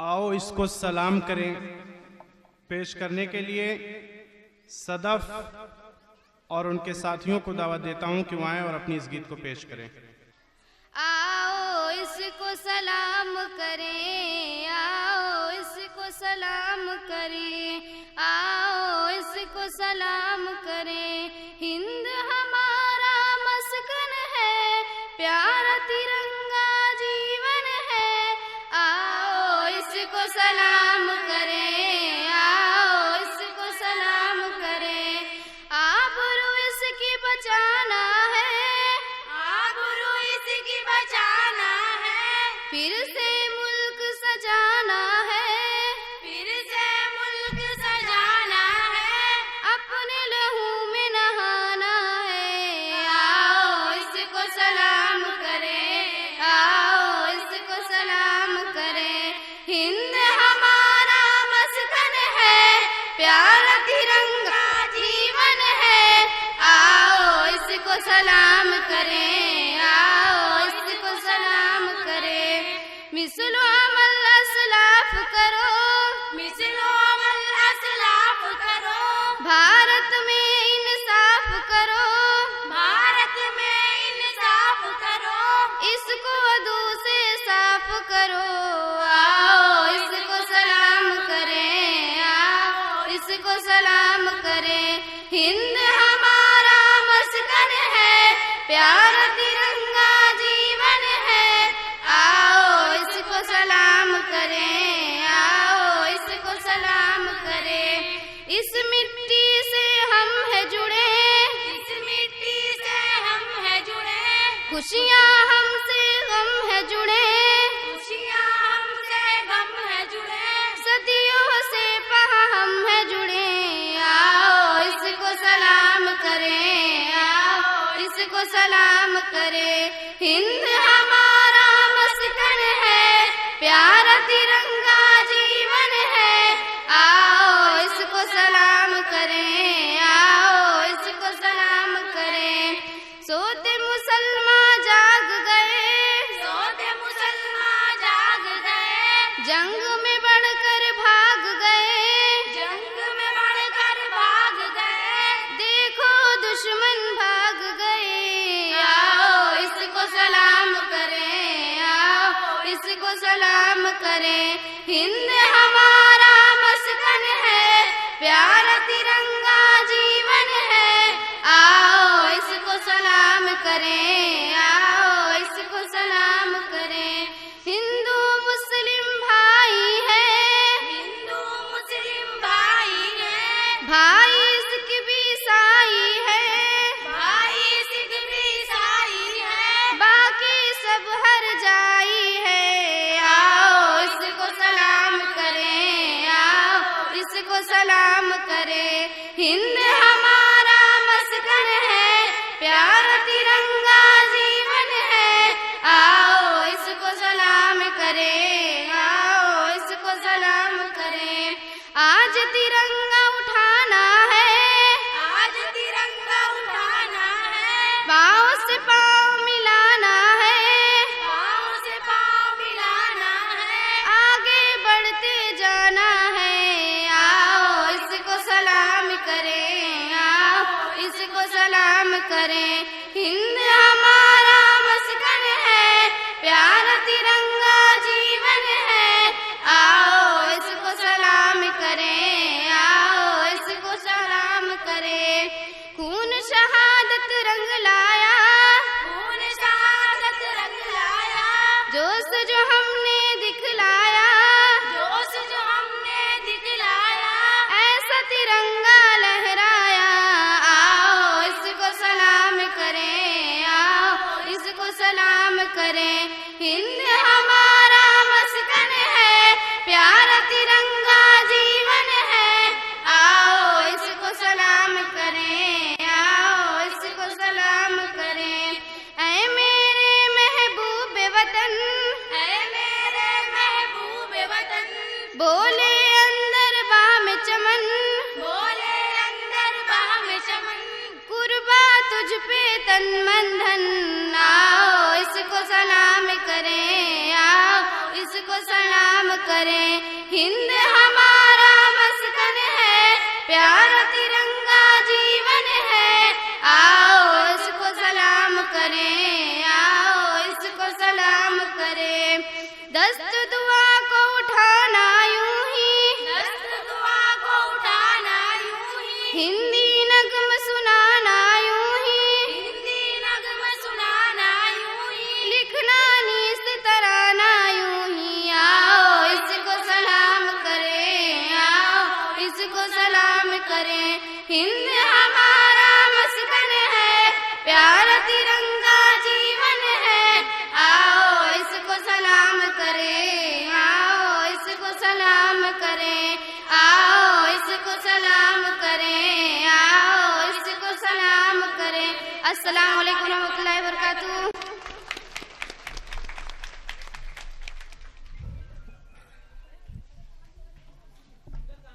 आओ इसको सलाम करें। पेश करने के लिए सदफ और उनके साथियों को दावत देता हूं कि वो आएं और अपनी इस गीत को पेश करें। आओ इसको सलाम करें, आओ इसको सलाम करें, आओ इसको सलाम करें। हिंद हमारा मस्कन है, प्यारा तिरंगा जीवन है। आओ इसको सलाम करें, आओ इसको सलाम करें। आबरू इसकी बचाना है, आबरू इसकी बचाना है। फिर से मुल्क सजाना है, फिर से मुल्क सजाना है। अपने लहू में नहाना है। आओ इसको सलाम करें, आओ इसको सलाम करें। हिंद हमारा मस्कन है, प्यारा तिरंगा जीवन है। आओ इसको सलाम करें, आओ इसको सलाम करें। मिसलो अमल असलाफ करो, मिसलो अमल असलाफ करो। भारत में इंसाफ करो, भारत में इंसाफ करो। इसको अदू से साफ करो। आओ इसको सलाम करें, आओ इसको सलाम करें। हिंद हमारा मस्कन है, प्यारा तिरंगा जीवन है। आओ इसको सलाम करें, आओ इसको सलाम करें। इस मिट्टी से हम है जुड़े, इस मिट्टी से हम है जुड़े। खुशियाँ हमसे गम है जुड़े, खुशियाँ हमसे गम है जुड़े। सदियों से पहा हम है जुड़े। आओ इसको सलाम करें, आओ इसको सलाम करें। हिंद हमारा मस्कन है, प्यारा तिरंगा जीवन है। आओ इसको सलाम करें, आओ इसको सलाम करें। सोते मुसलमान जाग गए, सोते मुसलमान जाग गए। जंग में बढ़कर भाग गए, जंग में बढ़कर भाग गए। देखो दुश्मन भाग गए। आओ इसको सलाम करें, आओ इसको सलाम करें। हिंद हमारा मस्कन है, प्यारा तिरंगा जीवन है। आओ इसको सलाम करें, आओ इसको सलाम करें। हिंदू मुस्लिम भाई है, हिंदू मुस्लिम भाई है। भाई सिख भी ईसाई है, भाई सिख भी ईसाई है। बाकी सब हर जाई है। आओ इसको सलाम करें, आओ इसको सलाम करें। हिंद हमारा मस्कन है, प्यारा तिरंगा जीवन है। आओ इसको सलाम करें, आओ इसको सलाम करें। आज तिरंगा उठाना है, आज तिरंगा उठाना है। पाँव से पाँव मिलाना है, पाँव से पाँव मिलाना है। आगे बढ़ते जाना है। आओ इसको सलाम करें, आओ इसको सलाम करें। हिंद हमारा मस्कन है, प्यारा तिरंगा जीवन है। आओ इसको सलाम करें, आओ इसको सलाम करें। खून शहादत रंग लाया, खून शहादत रंग लाया। जोश जो हमने दिखलाया, जोश जो हमने दिखलाया। ऐसा तिरंगा लहराया। आओ इसको सलाम करें, आओ इसको सलाम करें। हिंद हमारा मस्कन है, प्यारा तिरंगा जीवन है। आओ इसको सलाम करें, आओ इसको सलाम करें। ऐ मेरे महबूब वतन, ऐ मेरे महबूब वतन। बोले अंदर बाम चमन, बोले अंदर बाम चमन। कुर्बा तुझ पे तन मन धन। आओ इसको सलाम करें, आओ इसको सलाम करें। हिंद हमारा मस्कन है, प्यारा तिरंगा जीवन है। आओ इसको सलाम करें, आओ इसको सलाम करें। दस्त दुआ को उठाना यूं ही, दस्त दुआ को उठाना यूं ही, हिंदी नगम सुनाना यूं ही, हिंदी नगम सुनाना यूं ही, लिखना नीस्त तराना यूं ही। आओ इसको सलाम करें, आओ इसको सलाम करें। हिंद हमारा मस्कन है, प्यारा तिरंगा जीवन है। आओ इसको सलाम करें, आओ इसको सलाम करें, आओ इसको सलाम करें, आओ इसको सलाम करें। अस्सलाम वालेकुम रहमतुल्लाहि व बरकातहू।